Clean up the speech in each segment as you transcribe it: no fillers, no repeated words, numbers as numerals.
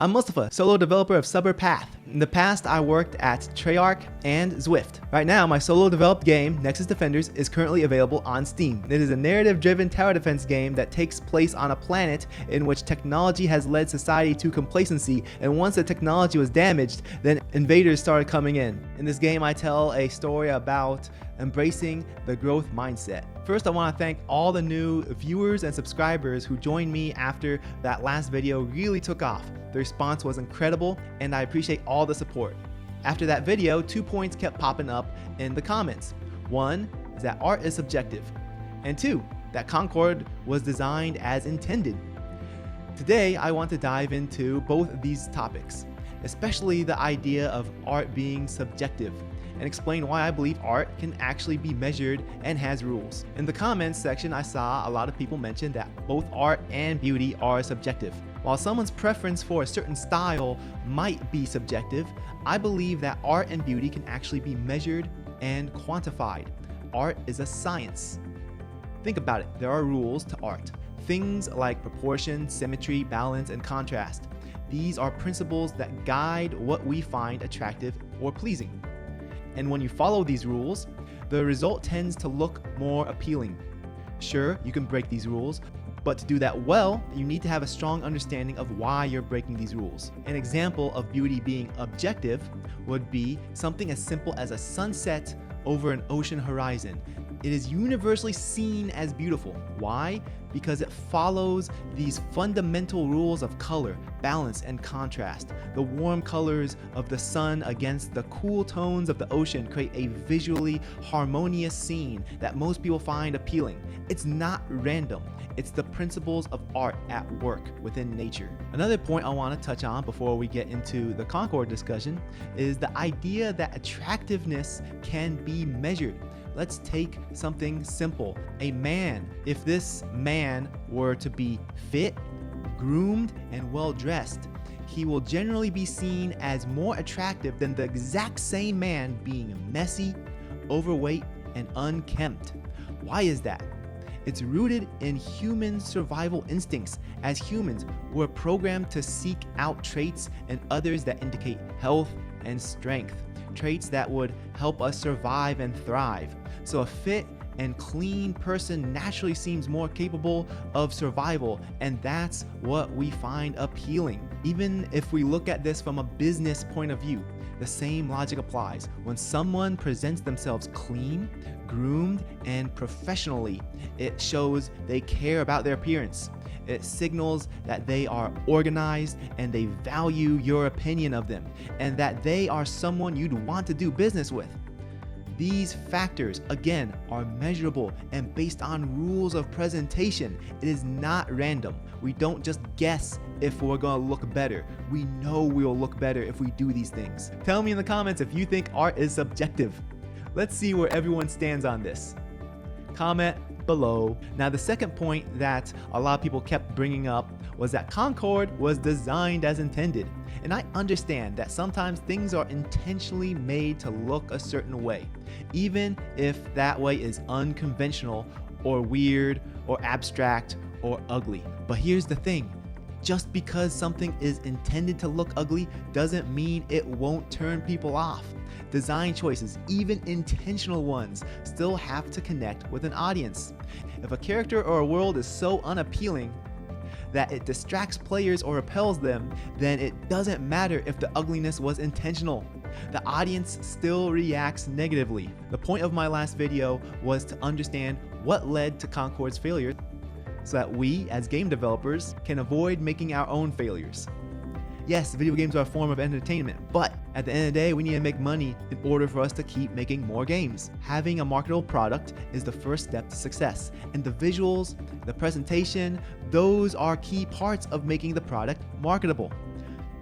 I'm Mustafa, solo developer of Suburb Path. In the past, I worked at Treyarch and Zwift. Right now, my solo developed game, Nexus Defenders, is currently available on Steam. It is a narrative-driven tower defense game that takes place on a planet in which technology has led society to complacency, and once the technology was damaged, then invaders started coming in. In this game, I tell a story about embracing the growth mindset. First, I want to thank all the new viewers and subscribers who joined me after that last video really took off. The response was incredible, and I appreciate all the support. After that video, 2 points kept popping up in the comments. One is that art is subjective, and 2, that Concord was designed as intended. Today, I want to dive into both of these topics, especially the idea of art being subjective, and explain why I believe art can actually be measured and has rules. In the comments section, I saw a lot of people mention that both art and beauty are subjective. While someone's preference for a certain style might be subjective, I believe that art and beauty can actually be measured and quantified. Art is a science. Think about it, there are rules to art. Things like proportion, symmetry, balance, and contrast. These are principles that guide what we find attractive or pleasing. And when you follow these rules, the result tends to look more appealing. Sure, you can break these rules, but to do that well, you need to have a strong understanding of why you're breaking these rules. An example of beauty being objective would be something as simple as a sunset over an ocean horizon. It is universally seen as beautiful. Why? Because it follows these fundamental rules of color, balance, and contrast. The warm colors of the sun against the cool tones of the ocean create a visually harmonious scene that most people find appealing. It's not random. It's the principles of art at work within nature. Another point I want to touch on before we get into the Concord discussion is the idea that attractiveness can be measured. Let's take something simple. A man, if this man were to be fit, groomed, and well-dressed, he will generally be seen as more attractive than the exact same man being messy, overweight, and unkempt. Why is that? It's rooted in human survival instincts. As humans, we're programmed to seek out traits and others that indicate health and strength, traits that would help us survive and thrive. So a fit and clean person naturally seems more capable of survival, and that's what we find appealing. Even if we look at this from a business point of view, the same logic applies. When someone presents themselves clean, groomed, and professionally, it shows they care about their appearance. It signals that they are organized and they value your opinion of them, and that they are someone you'd want to do business with. These factors, again, are measurable and based on rules of presentation. It is not random. We don't just guess if we're gonna look better. We know we'll look better if we do these things. Tell me in the comments if you think art is subjective. Let's see where everyone stands on this. Comment below. Now, the second point that a lot of people kept bringing up was that Concord was designed as intended. And I understand that sometimes things are intentionally made to look a certain way, even if that way is unconventional or weird or abstract or ugly. But here's the thing. Just because something is intended to look ugly doesn't mean it won't turn people off. Design choices, even intentional ones, still have to connect with an audience. If a character or a world is so unappealing that it distracts players or repels them, then it doesn't matter if the ugliness was intentional. The audience still reacts negatively. The point of my last video was to understand what led to Concord's failure, so that we, as game developers, can avoid making our own failures. Yes, video games are a form of entertainment, but at the end of the day, we need to make money in order for us to keep making more games. Having a marketable product is the first step to success, and the visuals, the presentation, those are key parts of making the product marketable.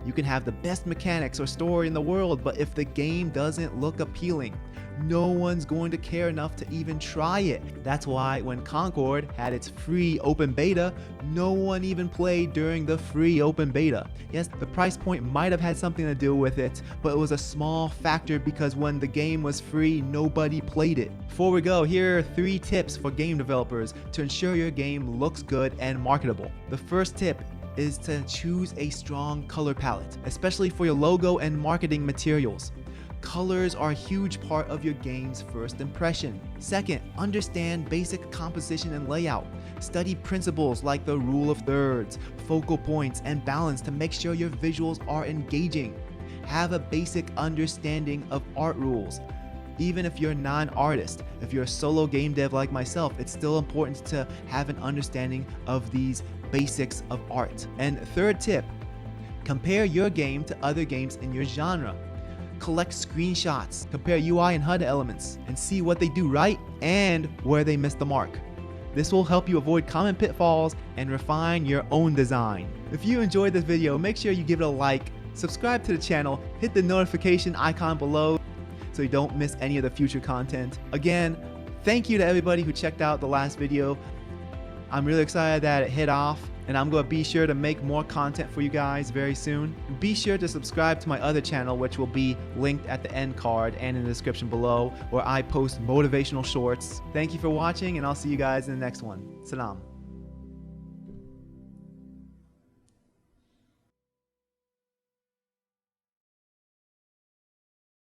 You can have the best mechanics or story in the world, but if the game doesn't look appealing, no one's going to care enough to even try it. That's why when Concord had its free open beta, no one even played during the free open beta. Yes, the price point might have had something to do with it, but it was a small factor because when the game was free, nobody played it. Before we go, here are 3 tips for game developers to ensure your game looks good and marketable. The first tip is to choose a strong color palette, especially for your logo and marketing materials. Colors are a huge part of your game's first impression. Second, understand basic composition and layout. Study principles like the rule of thirds, focal points, and balance to make sure your visuals are engaging. Have a basic understanding of art rules. Even if you're not an artist, if you're a solo game dev like myself, it's still important to have an understanding of these basics of art. And third tip, compare your game to other games in your genre. Collect screenshots, compare UI and HUD elements, and see what they do right and where they miss the mark. This will help you avoid common pitfalls and refine your own design. If you enjoyed this video, make sure you give it a like, subscribe to the channel, hit the notification icon below so you don't miss any of the future content. Again, thank you to everybody who checked out the last video. I'm really excited that it hit off, and I'm going to be sure to make more content for you guys very soon. Be sure to subscribe to my other channel, which will be linked at the end card and in the description below, where I post motivational shorts. Thank you for watching, and I'll see you guys in the next one. Salam.